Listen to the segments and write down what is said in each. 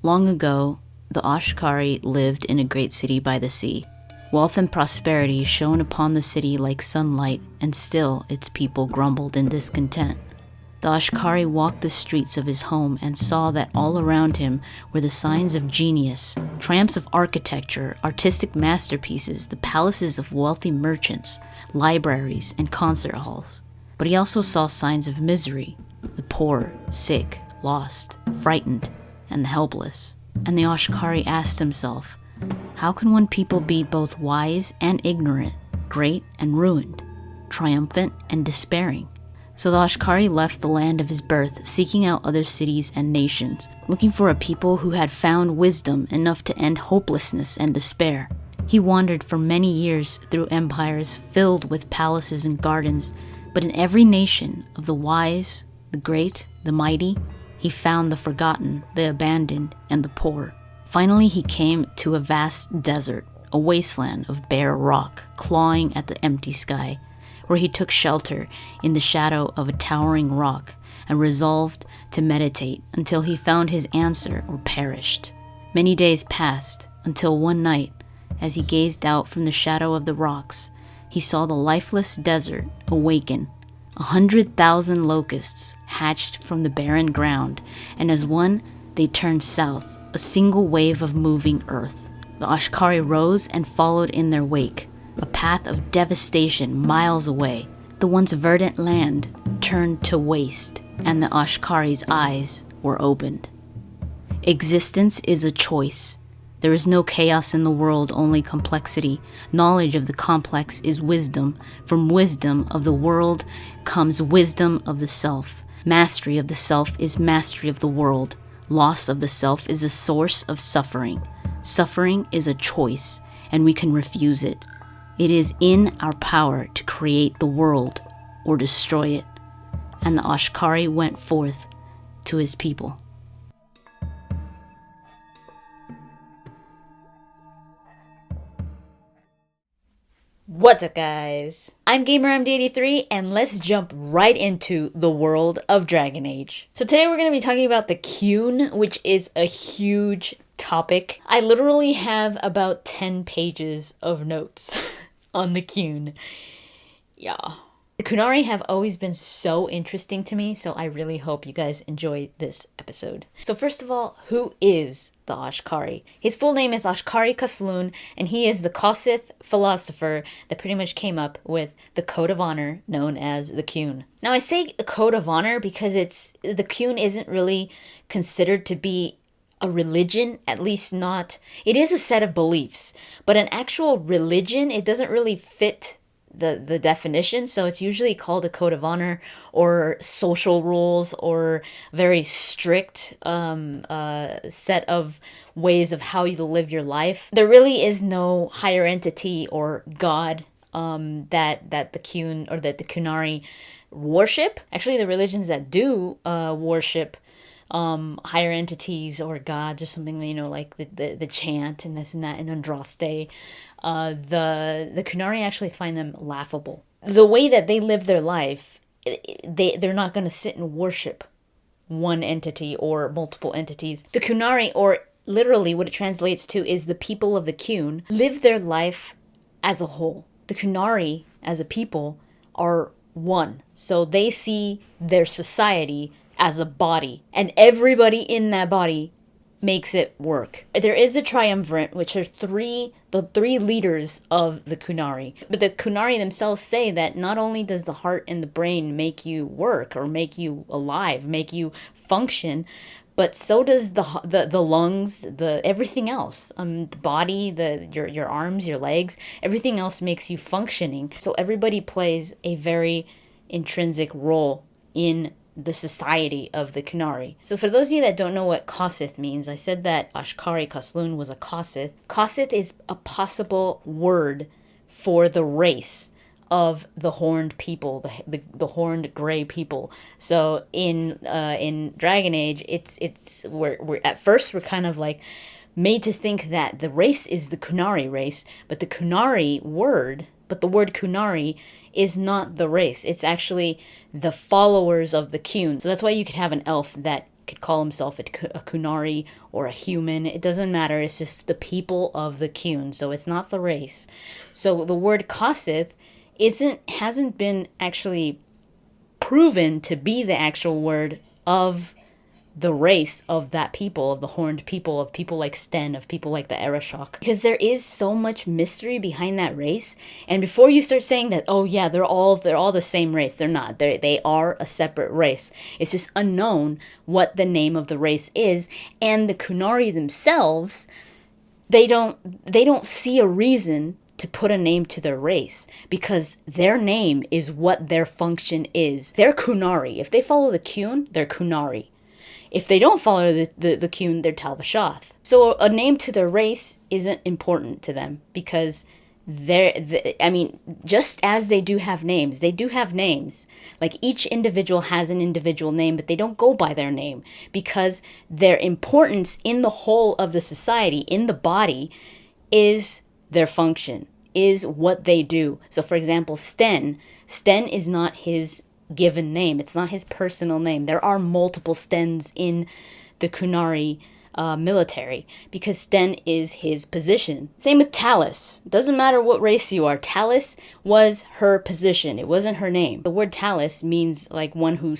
Long ago, the Ashkari lived in a great city by the sea. Wealth and prosperity shone upon the city like sunlight, and still its people grumbled in discontent. The Ashkari walked the streets of his home and saw that all around him were the signs of genius, triumphs of architecture, artistic masterpieces, the palaces of wealthy merchants, libraries, and concert halls. But he also saw signs of misery, the poor, sick, lost, frightened, and the helpless. And the Ashkari asked himself, how can one people be both wise and ignorant, great and ruined, triumphant and despairing? So the Ashkari left the land of his birth, seeking out other cities and nations, looking for a people who had found wisdom enough to end hopelessness and despair. He wandered for many years through empires filled with palaces and gardens, but in every nation of the wise, the great, the mighty, he found the forgotten, the abandoned, and the poor. Finally, he came to a vast desert, a wasteland of bare rock clawing at the empty sky, where he took shelter in the shadow of a towering rock and resolved to meditate until he found his answer or perished. Many days passed until one night, as he gazed out from the shadow of the rocks, he saw the lifeless desert awaken. 100,000 locusts hatched from the barren ground, and as one, they turned south, a single wave of moving earth. The Ashkari rose and followed in their wake, a path of devastation miles away. The once verdant land turned to waste, and the Ashkari's eyes were opened. Existence is a choice. There is no chaos in the world, only complexity. Knowledge of the complex is wisdom. From wisdom of the world comes wisdom of the self. Mastery of the self is mastery of the world. Loss of the self is a source of suffering. Suffering is a choice, and we can refuse it. It is in our power to create the world or destroy it. And the Ashkari went forth to his people. What's up, guys? I'm GamerMD83, and let's jump right into the world of Dragon Age. So today we're going to be talking about the Qune, which is a huge topic. I literally have about 10 pages of notes on the Qune. Yeah. The Kunari have always been so interesting to me, so I really hope you guys enjoy this episode. So first of all, who is the Ashkari? His full name is Ashkari Kasloon, and he is the Kossith philosopher that pretty much came up with the code of honor known as the Qune. Now I say the code of honor because the Qune isn't really considered to be a religion, at least not. It is a set of beliefs, but an actual religion, it doesn't really fit the definition, so it's usually called a code of honor or social rules or very strict set of ways of how you live your life. There really is no higher entity or god that the Qune or that the Kunari worship. Actually, the religions that do worship higher entities or gods or something, like the chant and this and that and Andraste, the Kunari actually find them laughable. The way that they live their life, they're not going to sit and worship one entity or multiple entities. The Kunari, or literally what it translates to is the people of the Qune, live their life as a whole. The Kunari as a people are one. So they see their society as a body, and everybody in that body makes it work. There is the Triumvirate, which are the three leaders of the Kunari. But the Kunari themselves say that not only does the heart and the brain make you work or make you alive, make you function, but so does the lungs, the everything else. The body, your arms, your legs, everything else makes you functioning. So everybody plays a very intrinsic role in the society of the Kunari. So for those of you that don't know what Kossith means, I said that Ashkari Kasloon was a Kossith. Kossith is a possible word for the race of the horned people, the horned gray people. So in Dragon Age, we're at first we're kind of like made to think that the race is the Kunari race, but the word Kunari is not the race. It's actually the followers of the Qune. So that's why you could have an elf that could call himself a Qunari or a human. It doesn't matter. It's just the people of the Qun. So it's not the race. So the word Kossith hasn't been actually proven to be the actual word of the race of that people, of the horned people, of people like Sten, of people like the Arashok. Because there is so much mystery behind that race. And before you start saying that, oh yeah, they're all the same race, they're not. They are a separate race. It's just unknown what the name of the race is. And the Kunari themselves, they don't see a reason to put a name to their race, because their name is what their function is. They're Kunari. If they follow the Qun, they're Kunari. If they don't follow the Qun, they're Talvashoth. So a name to their race isn't important to them, because just as they do have names, Like each individual has an individual name, but they don't go by their name, because their importance in the whole of the society, in the body, is their function, is what they do. So for example, Sten is not his given name. It's not his personal name. There are multiple Stens in the Kunari military, because Sten is his position. Same with Talus. Doesn't matter what race you are. Talus was her position. It wasn't her name. The word Talus means like one who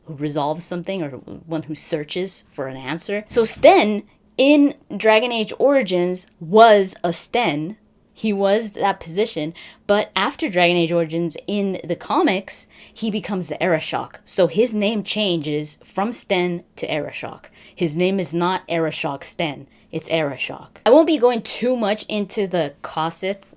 resolves something, or one who searches for an answer. So Sten in Dragon Age Origins was a Sten. He was that position, but after Dragon Age Origins in the comics, he becomes the Arashok. So his name changes from Sten to Arashok. His name is not Arashok Sten, it's Arashok. I won't be going too much into the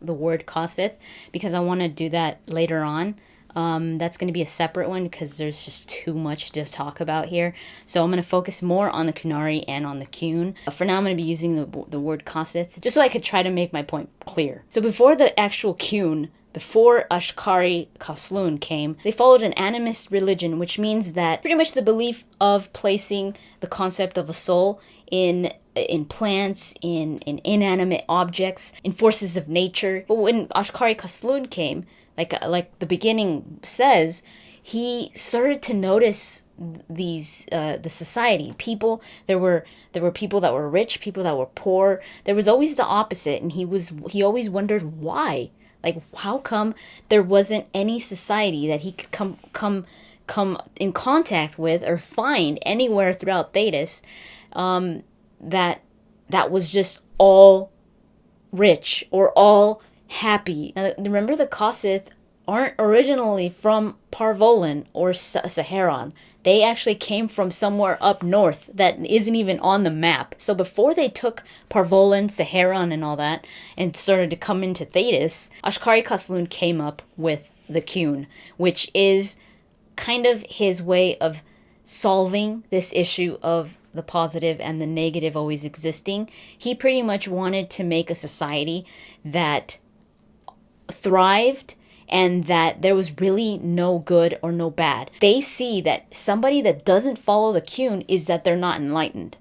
word Kossith, because I want to do that later on. That's going to be a separate one, because there's just too much to talk about here. So I'm going to focus more on the Kunari and on the Qun. For now, I'm going to be using the word Kossith, just so I could try to make my point clear. So before the actual Qun, before Ashkari Khosloon came, they followed an animist religion, which means that pretty much the belief of placing the concept of a soul in plants, in inanimate objects, in forces of nature. But when Ashkari Khosloon came, like the beginning says, he started to notice these the society, people. There were people that were rich, people that were poor. There was always the opposite, and he always wondered why. Like, how come there wasn't any society that he could come in contact with or find anywhere throughout Thedas, that was just all rich or all happy. Now, remember, the Kossith aren't originally from Parvolan or Saharan. They actually came from somewhere up north that isn't even on the map. So before they took Parvolan, Saharan, and all that, and started to come into Thedas, Ashkari Khosloon came up with the Qun, which is kind of his way of solving this issue of the positive and the negative always existing. He pretty much wanted to make a society that thrived and that there was really no good or no bad. They see that somebody that doesn't follow the Qun is that they're not enlightened.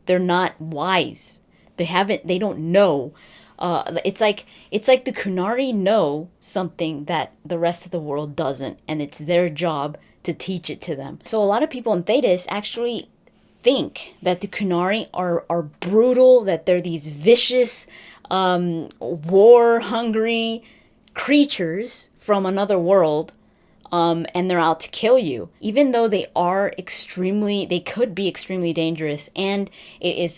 They're not wise. They don't know. It's like the Kunari know something that the rest of the world doesn't, and it's their job to teach it to them. So a lot of people in Thedas actually think that the Kunari are brutal, that they're these vicious, war-hungry creatures from another world, and they're out to kill you. Even though they could be extremely dangerous, and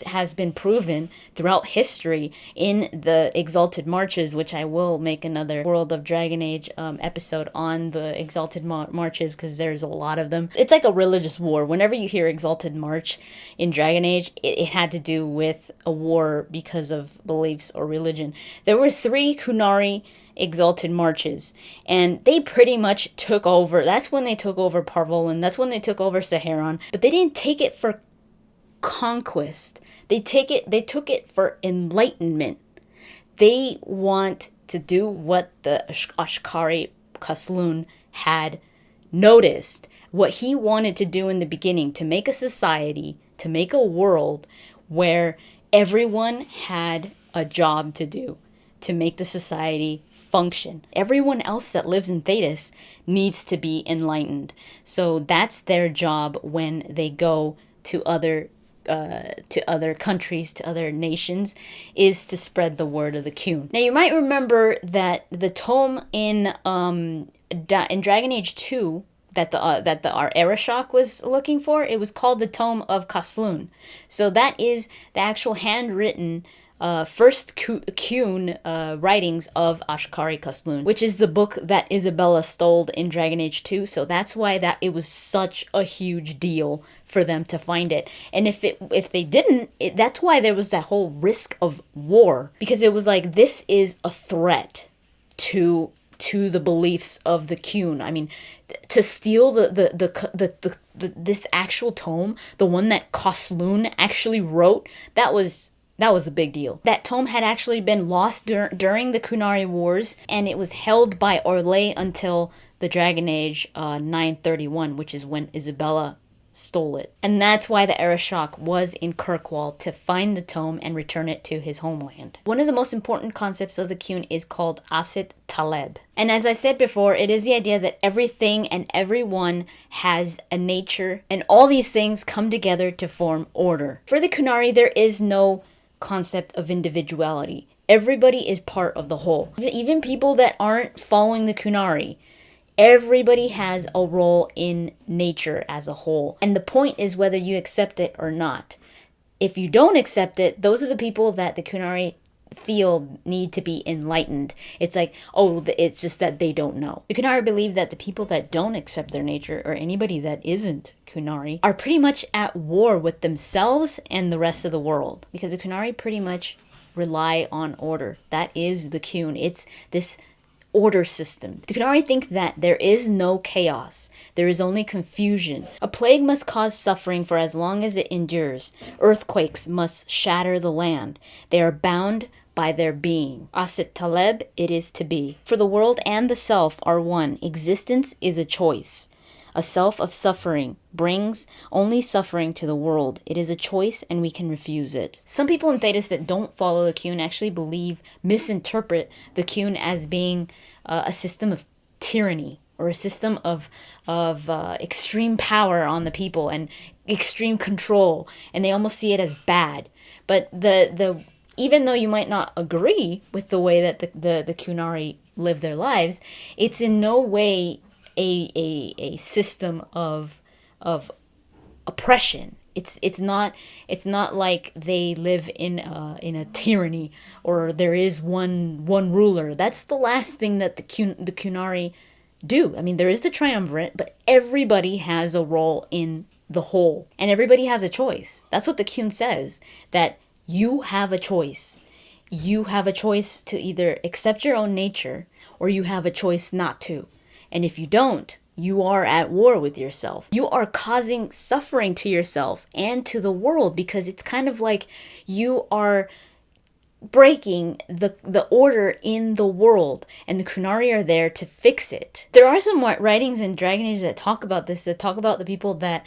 has been proven throughout history in the Exalted Marches, which I will make another World of Dragon Age episode on the Exalted Marches, because there's a lot of them. It's like a religious war. Whenever you hear Exalted March in Dragon Age, it had to do with a war because of beliefs or religion. There were 3 Qunari Exalted Marches, and they pretty much took over. That's when they took over Parvolan. That's when they took over Saharan. But they didn't take it for conquest. They took it for enlightenment. They want to do what the Ashkari Khosloon had noticed, what he wanted to do in the beginning, to make a society, to make a world where everyone had a job to do, to make the society function. Everyone else that lives in Thedas needs to be enlightened. So that's their job when they go to other countries, to other nations, is to spread the word of the Qun. Now you might remember that the tome in Dragon Age 2 that our Arishok was looking for, it was called the Tome of Kaslun. So that is the actual handwritten first Qun writings of Ashkari Kaslun, which is the book that Isabella stole in Dragon Age 2. So that's why that it was such a huge deal for them to find it. And if they didn't, that's why there was that whole risk of war, because it was like, this is a threat to the beliefs of the Qun. I mean, to steal this actual tome, the one that Kaslun actually wrote, that was a big deal. That tome had actually been lost during the Qunari Wars, and it was held by Orlais until the Dragon Age 931, which is when Isabella stole it. And that's why the Arishok was in Kirkwall, to find the tome and return it to his homeland. One of the most important concepts of the Qun is called Asit Taleb. And as I said before, it is the idea that everything and everyone has a nature, and all these things come together to form order. For the Kunari, there is no concept of individuality. Everybody is part of the whole. Even people that aren't following the Kunari, everybody has a role in nature as a whole. And the point is whether you accept it or not. If you don't accept it, those are the people that the Kunari feel need to be enlightened. It's like, oh, it's just that they don't know. The Kunari believe that the people that don't accept their nature, or anybody that isn't Kunari, are pretty much at war with themselves and the rest of the world. Because the Kunari pretty much rely on order. That is the Qun. It's this order system. The Kunari think that there is no chaos. There is only confusion. A plague must cause suffering for as long as it endures. Earthquakes must shatter the land. They are bound by their being. Asit Taleb, it is to be. For the world and the self are one. Existence is a choice. A self of suffering brings only suffering to the world. It is a choice and we can refuse it. Some people in Thetis that don't follow the Qun actually misinterpret the Qun as being a system of tyranny, or a system of extreme power on the people and extreme control, and they almost see it as bad. But even though you might not agree with the way that the Qunari live their lives, it's in no way a system of oppression. It's not like they live in a tyranny, or there is one ruler. That's the last thing that the Qunari do. I mean, there is the Triumvirate, but everybody has a role in the whole, and everybody has a choice. That's what the Qun says, that you have a choice. You have a choice to either accept your own nature, or you have a choice not to. And if you don't, you are at war with yourself. You are causing suffering to yourself and to the world, because it's kind of like you are breaking the order in the world, and the Kunari are there to fix it. There are some writings in Dragon Age that talk about this, that talk about the people that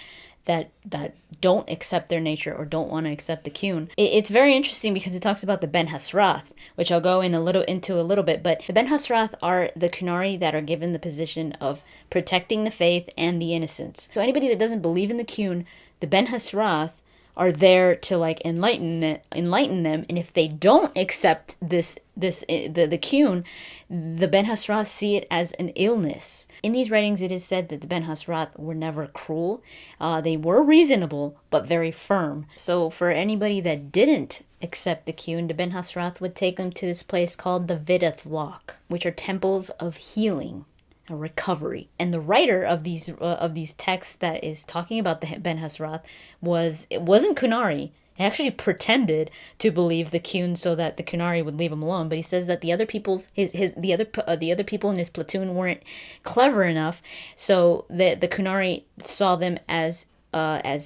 don't accept their nature or don't want to accept the Qun. It's very interesting because it talks about the Benhasrath, which I'll go into a little bit. But the Benhasrath are the Qunari that are given the position of protecting the faith and the innocents. So anybody that doesn't believe in the Qun, the Benhasrath are there to like enlighten them, and if they don't accept the Qun, the Benhasrath see it as an illness. In these writings, it is said that the Benhasrath were never cruel. They were reasonable, but very firm. So for anybody that didn't accept the Qun, the Benhasrath would take them to this place called the Vidath Lock, which are temples of healing, a recovery. And the writer of these texts that is talking about the Benhasrath wasn't Kunari. He actually pretended to believe the Qun so that the Kunari would leave him alone. But he says that the other people's the other people in his platoon weren't clever enough, so the Kunari saw them as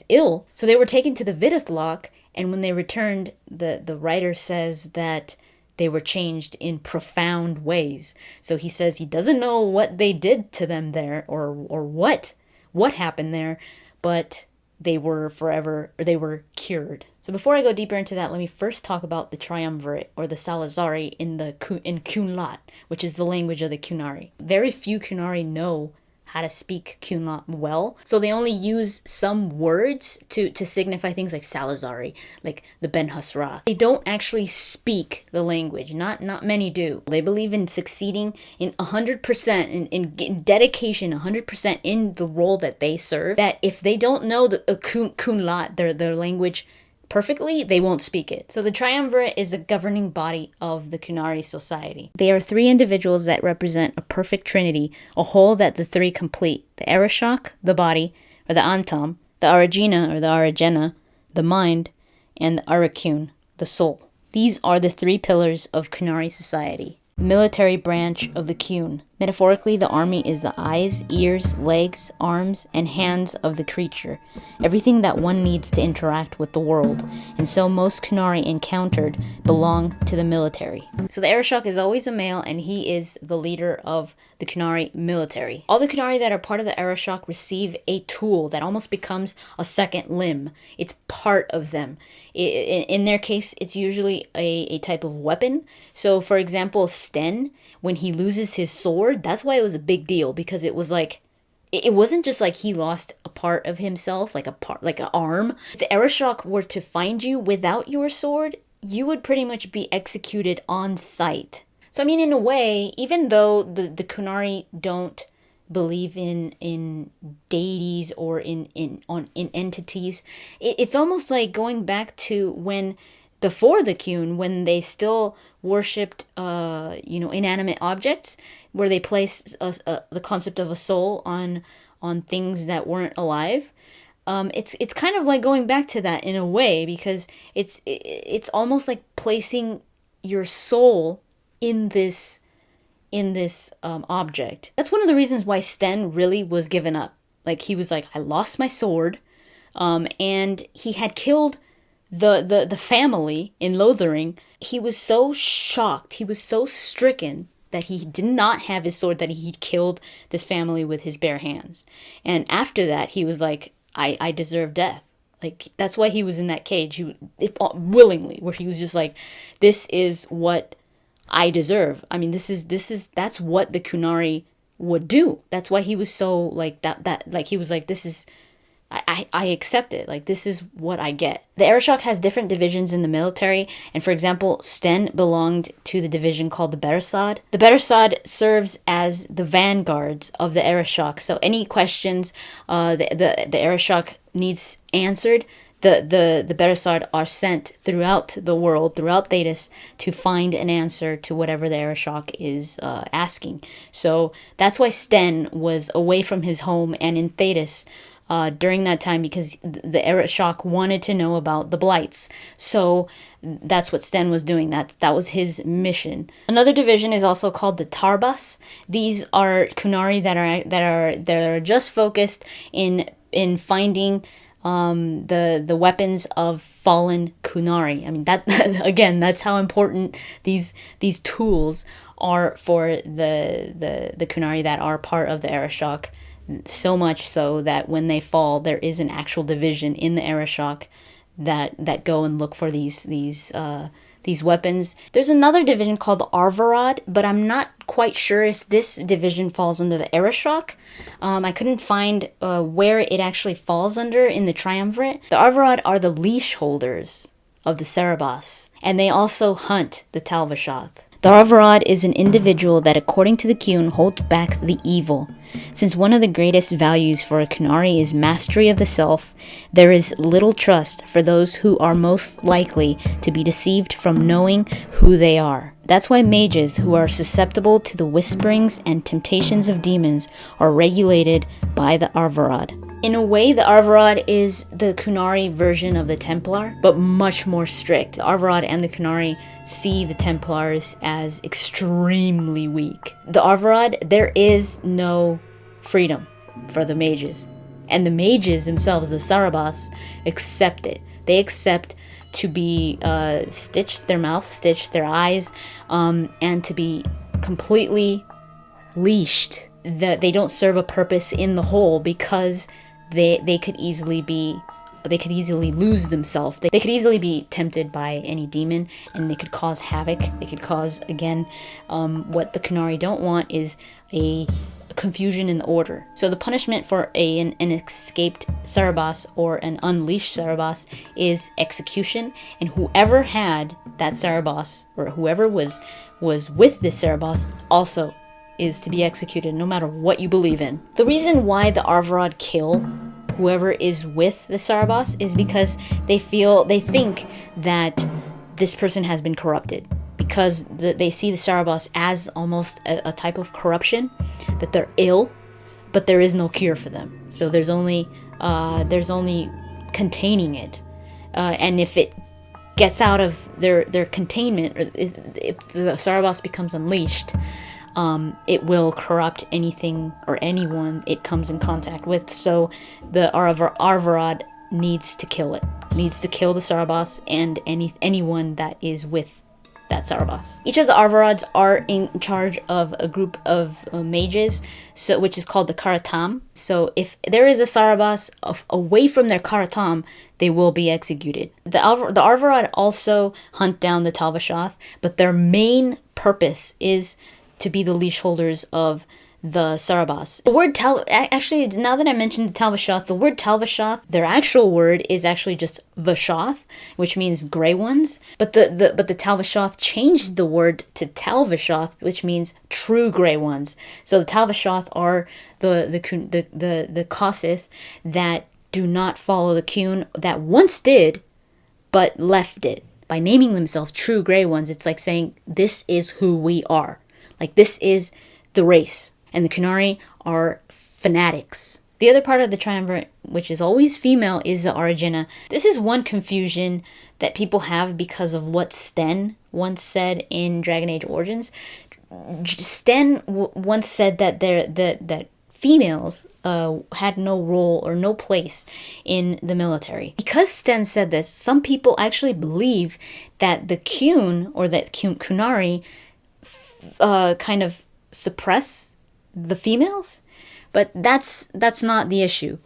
ill. So they were taken to the Vidath Lock, and when they returned, the writer says that they were changed in profound ways. So he says he doesn't know what they did to them there, or what happened there, but they were cured. So before I go deeper into that, let me first talk about the Triumvirate, or the Salazari in Qunlat, which is the language of the Qunari. Very few Qunari know how to speak Qunari well. So they only use some words to signify things like Salazari, like the Benhasrath. They don't actually speak the language. Not many do. They believe in succeeding in 100%, in dedication, 100% in the role that they serve. That if they don't know the Kunlat, their language perfectly, they won't speak it. So the Triumvirate is a governing body of the Qunari society. They are three individuals that represent a perfect trinity, a whole that the three complete. The Arishok, the body, or the Antam, the Arajina, or the Arajena, the mind, and the Arakun, the soul. These are the three pillars of Qunari society. The military branch of the Qune. Metaphorically, the army is the eyes, ears, legs, arms, and hands of the creature, everything that one needs to interact with the world, and so most Qunari encountered belong to the military. So the Arishok is always a male, and he is the leader of the Qunari military. All the Qunari that are part of the Arishok receive a tool that almost becomes a second limb. It's part of them. In their case, it's usually a type of weapon. So, for example, Sten, when he loses his sword, that's why it was a big deal, because it was like, it wasn't just like he lost a part of himself, like an arm. If the Arishok were to find you without your sword, you would pretty much be executed on sight. So, I mean, in a way, even though the Kunari don't believe in deities or in entities, it's almost like going back to when, before the Qune, when they still worshipped, inanimate objects, where they placed the concept of a soul on things that weren't alive. It's kind of like going back to that in a way, because it's almost like placing your soul in this object. That's one of the reasons why Sten really was given up. Like, he was like, I lost my sword, and he had killed the family in Lothering. He was so shocked, he was so stricken that he did not have his sword, that he killed this family with his bare hands. And after that, he was like, I deserve death. Like, that's why he was in that cage, willingly, where he was just like, this is what I deserve. I mean, that's what the Kunari would do. That's why he was so like that like he was like, this is, I accept it. Like, this is what I get. The Arishok has different divisions in the military, and for example, Sten belonged to the division called the Benhasrath. The Benhasrath serves as the vanguards of the Arishok. So any questions the Arishok needs answered, the Benhasrath are sent throughout the world, throughout Thetis, to find an answer to whatever the Arishok is asking. So that's why Sten was away from his home and in Thetis during that time, because the Arishok wanted to know about the blights. So that's what Sten was doing. That was his mission. Another division is also called the Tarbas. These are Kunari that are just focused in finding the weapons of fallen Kunari. I mean, that again, that's how important these tools are for the Kunari that are part of the Arishok. So much so that when they fall, there is an actual division in the Arishok that go and look for these weapons. There's another division called the Arvarad, but I'm not quite sure if this division falls under the Arishok. I couldn't find where it actually falls under in the Triumvirate. The Arvarad are the leash holders of the Cerebos, and they also hunt the Talvashoth. The Arvarad is an individual that, according to the Qune, holds back the evil. Since one of the greatest values for a Kunari is mastery of the self, there is little trust for those who are most likely to be deceived from knowing who they are. That's why mages who are susceptible to the whisperings and temptations of demons are regulated by the Arvarad. In a way, the Arvarad is the Kunari version of the Templar, but much more strict. The Arvarad and the Kunari see the Templars as extremely weak. The Arvarad, there is no freedom for the mages. And the mages themselves, the Sarabas, accept it. They accept to be stitched, their mouth stitched, their eyes, and to be completely leashed. That they don't serve a purpose in the whole, because they could easily lose themselves. They could easily be tempted by any demon, and they could cause havoc. They could cause, again, what the Kunari don't want is a confusion in the order. So the punishment for an escaped Sarabas or an unleashed Sarabas is execution, and whoever had that Sarabas, or whoever was with this Sarabas, also is to be executed, no matter what you believe in. The reason why the Arvarad kill whoever is with the Sarabas is because they think that this person has been corrupted, because they see the Sarabas as almost a type of corruption, that they're ill, but there is no cure for them. So there's only containing it, and if it gets out of their containment, or if the Sarabas becomes unleashed, it will corrupt anything or anyone it comes in contact with. So the Arvarad needs to kill it. Needs to kill the Sarabas and anyone that is with that Sarabas. Each of the Arvarads are in charge of a group of mages, which is called the Karatam. So if there is a Sarabas away from their Karatam, they will be executed. The Arvarad also hunt down the Talvashoth, but their main purpose is to be the leash holders of the Sarabas. The word actually, now that I mentioned the Talvashoth, the word Talvashoth, their actual word is actually just Vashoth, which means gray ones. But the Talvashoth changed the word to Talvashoth, which means true gray ones. So the Talvashoth are the Kossith that do not follow the Qune, that once did, but left it. By naming themselves true gray ones, it's like saying, this is who we are. Like, this is the race. And the Kunari are fanatics. The other part of the Triumvirate, which is always female, is the Arjuna. This is one confusion that people have because of what Sten once said in Dragon Age Origins. Sten once said that that females had no role or no place in the military. Because Sten said this, some people actually believe that the Qune, or that Kunari, kind of suppress the females, but that's not the issue.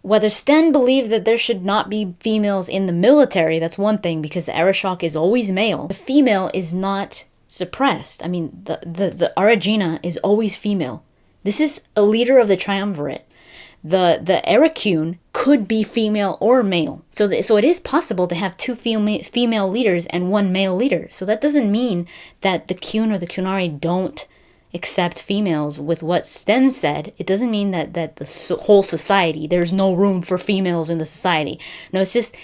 Whether Sten believed that there should not be females in the military, that's one thing, because the Arishok is always male. The female is not suppressed. I mean, the Arjuna is always female. This is a leader of the Triumvirate. The Erakune could be female or male. So it is possible to have two female leaders and one male leader. So that doesn't mean that the Qune or the Qunari don't accept females. With what Sten said, it doesn't mean that the whole society, there's no room for females in the society. No, it's just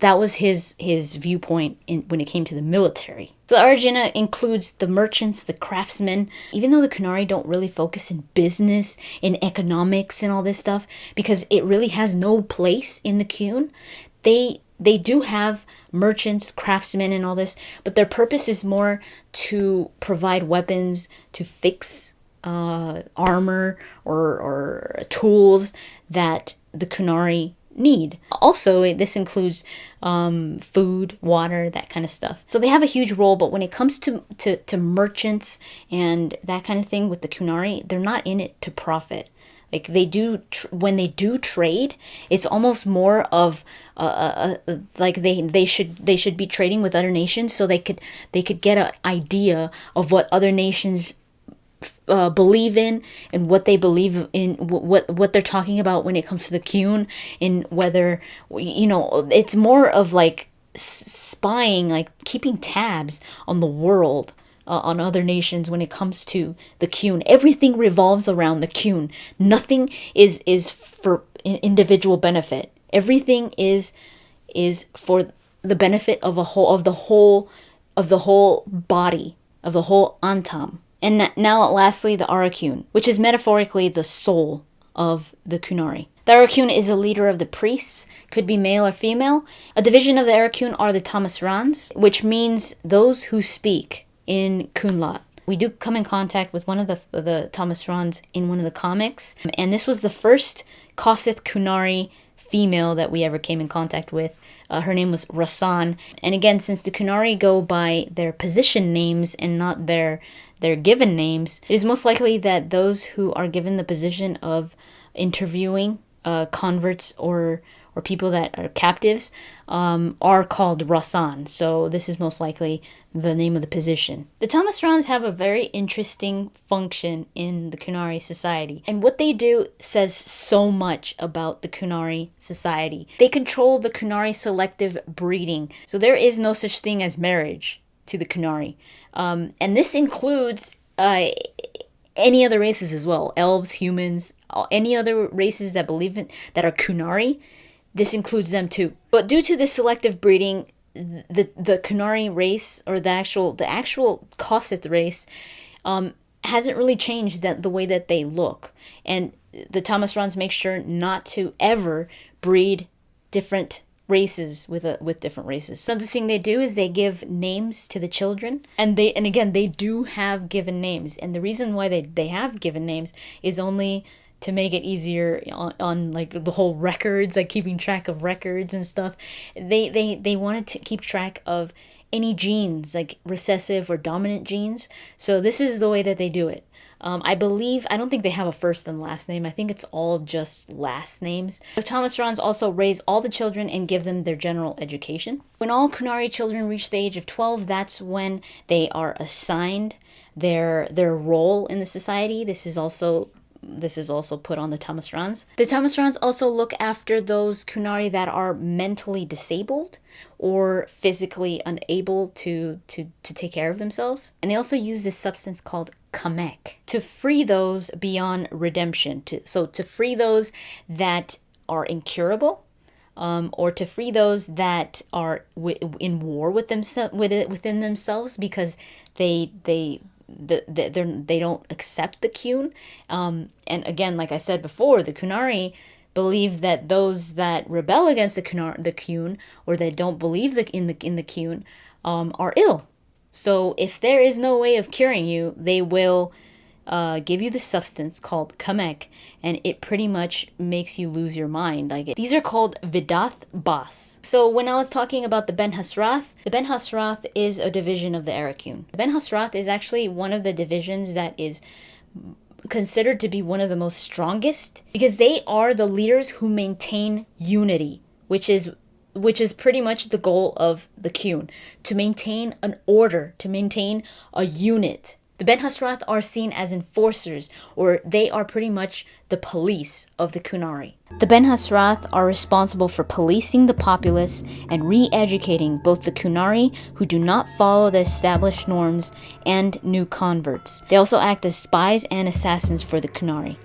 that was his viewpoint when it came to the military. So the Arjuna includes the merchants, the craftsmen. Even though the Kunari don't really focus in business, in economics and all this stuff, because it really has no place in the Qune, they do have merchants, craftsmen and all this, but their purpose is more to provide weapons, to fix armor or tools that the Kunari need. Also, this includes food, water, that kind of stuff. So they have a huge role, but when it comes to merchants and that kind of thing with the Kunari, they're not in it to profit. Like they do, when they do trade, it's almost more of like they should be trading with other nations, so they could get an idea of what other nations believe in and what they believe in, what they're talking about when it comes to the Qune, and whether, you know, it's more of like spying, like keeping tabs on the world, on other nations when it comes to the Qune. Everything revolves around the Qune. Nothing is for individual benefit. Everything is for the benefit of the whole body, of the whole Antam. And now lastly, the Arakune, which is metaphorically the soul of the Kunari. The Arakune is a leader of the priests, could be male or female. A division of the Arakune are the Tamasrans, which means those who speak in Kunlat. We do come in contact with one of the Tamasrans in one of the comics, and this was the first Kossith Kunari female that we ever came in contact with. Her name was Rasan. And again, since the Kunari go by their position names and not their given names, it is most likely that those who are given the position of interviewing converts or or people that are captives, are called Rasan. So this is most likely the name of the position. The Talvashoths have a very interesting function in the Kunari society. And what they do says so much about the Kunari society. They control the Kunari selective breeding. So there is no such thing as marriage to the Kunari. And this includes any other races as well. Elves, humans, any other races that believe in, that are Kunari, this includes them too. But due to this selective breeding, the Kunari race, or the actual Kossith race, hasn't really changed the way that they look. And the Talvashoths make sure not to ever breed different races with different races. So the thing they do is they give names to the children, and again they do have given names. And the reason why they have given names is only to make it easier on like the whole records, like keeping track of records and stuff. They wanted to keep track of any genes, like recessive or dominant genes. So this is the way that they do it. I don't think they have a first and last name. I think it's all just last names. The Talvashoths also raise all the children and give them their general education. When all Kunari children reach the age of 12, that's when they are assigned their role in the society. This is also put on the Talvashoths. The Talvashoths also look after those Kunari that are mentally disabled or physically unable to take care of themselves. And they also use this substance called kamek to free those beyond redemption. To free those that are incurable, or to free those that are in war with within themselves because they don't accept the Qune. And again, like I said before, the Kunari believe that those that rebel against the Qune, or that don't believe in the Qune, are ill. So if there is no way of curing you, they will give you the substance called kamek, and it pretty much makes you lose your mind. These are called Vidath Bas. So when I was talking about the Benhasrath is a division of the Arakune. The Benhasrath is actually one of the divisions that is considered to be one of the most strongest, because they are the leaders who maintain unity, which is pretty much the goal of the Qune, to maintain an order, to maintain a unit. The Benhasrath are seen as enforcers, or they are pretty much the police of the Kunari. The Benhasrath are responsible for policing the populace and re-educating both the Kunari who do not follow the established norms and new converts. They also act as spies and assassins for the Kunari.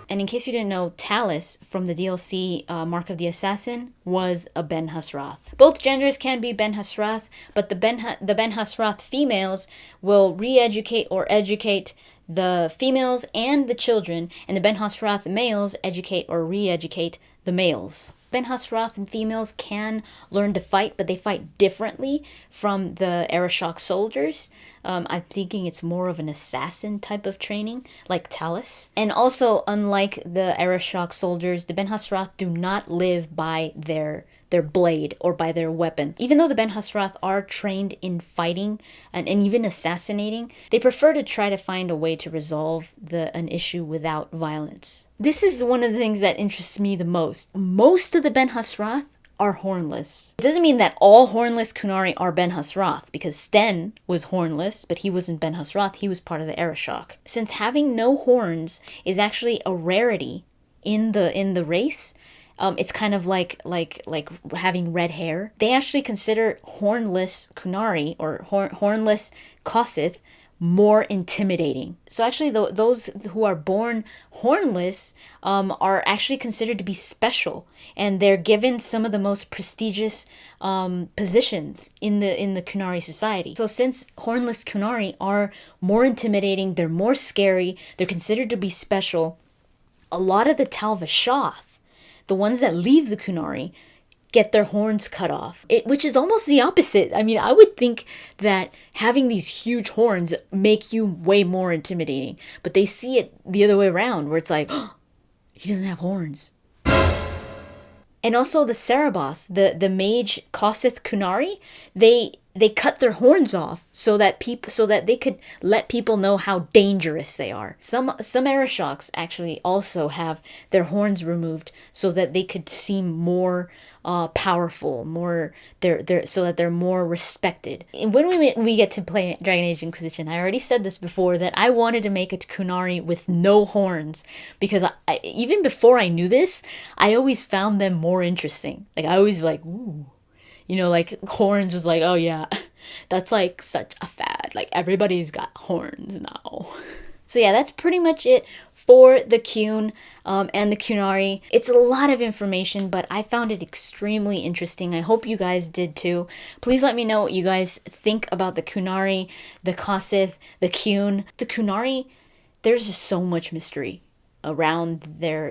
And in case you didn't know, Talus from the DLC Mark of the Assassin was a Benhasrath. Both genders can be Benhasrath, but the Benhasrath females will re-educate or educate the females and the children, and the Benhasrath males educate or re-educate the males. Benhasrath and females can learn to fight, but they fight differently from the Arishok soldiers. I'm thinking it's more of an assassin type of training, like Talus. And also, unlike the Arishok soldiers, the Benhasrath do not live by their blade or by their weapon. Even though the Benhasrath are trained in fighting and even assassinating, they prefer to try to find a way to resolve an issue without violence. This is one of the things that interests me the most. Most of the Benhasrath are hornless. It doesn't mean that all hornless Kunari are Benhasrath, because Sten was hornless, but he wasn't Benhasrath, he was part of the Arishok. Since having no horns is actually a rarity in the race, it's kind of like having red hair. They actually consider hornless Kunari or hornless Kossith more intimidating. So actually, those who are born hornless are actually considered to be special, and they're given some of the most prestigious positions in the Kunari society. So since hornless Kunari are more intimidating, they're more scary, they're considered to be special, a lot of the Talvashoth, the ones that leave the Kunari, get their horns cut off, which is almost the opposite. I mean, I would think that having these huge horns make you way more intimidating, but they see it the other way around, where it's like, oh, he doesn't have horns. And also the Cerebos, the mage Kossith Kunari, they they cut their horns off so that they could let people know how dangerous they are. Some Arishok's actually also have their horns removed so that they could seem more powerful, so that they're more respected. And when we get to play Dragon Age Inquisition, I already said this before, that I wanted to make a Qunari with no horns, because I even before I knew this, I always found them more interesting. Like, I always like, ooh. You know, like, horns was like, oh yeah, that's like such a fad. Like, everybody's got horns now. So yeah, that's pretty much it for the Qune and the Qunari. It's a lot of information, but I found it extremely interesting. I hope you guys did too. Please let me know what you guys think about the Qunari, the Kossith, the Qune. The Qunari, there's just so much mystery around their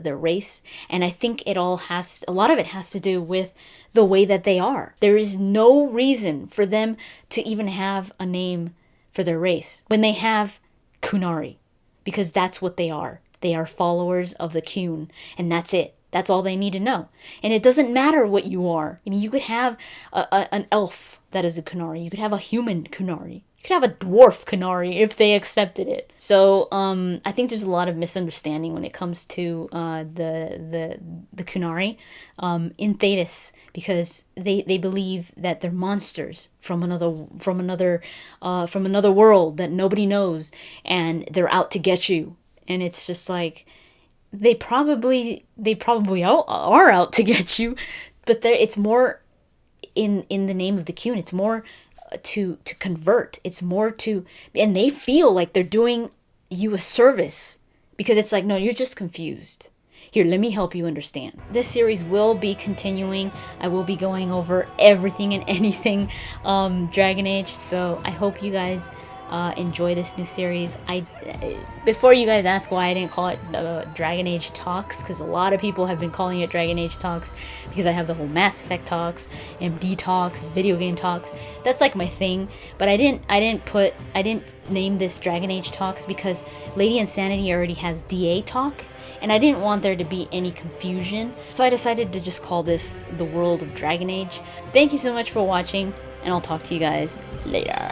race, and I think a lot of it has to do with the way that they are. There is no reason for them to even have a name for their race when they have Kunari, because that's what they are. They are followers of the Qune, and that's it. That's all they need to know. And it doesn't matter what you are. I mean, you could have an elf that is a Kunari. You could have a human Kunari. You could have a dwarf Kunari if they accepted it. So I think there's a lot of misunderstanding when it comes to the Kunari in Thetis, because they believe that they're monsters from another world that nobody knows, and they're out to get you. And it's just like, they probably are out to get you, but it's more in the name of the Qune. It's more to convert. It's more to, and they feel like they're doing you a service, because it's like, no, you're just confused. Here, let me help you understand. This series will be continuing. I will be going over everything and anything Dragon Age, so I hope you guys enjoy this new series. Before you guys ask why I didn't call it Dragon Age Talks, because a lot of people have been calling it Dragon Age Talks, because I have the whole Mass Effect Talks, MD Talks, video game talks. That's like my thing. But I didn't name this Dragon Age Talks because Lady Insanity already has DA Talk, and I didn't want there to be any confusion. So I decided to just call this The World of Dragon Age. Thank you so much for watching, and I'll talk to you guys later.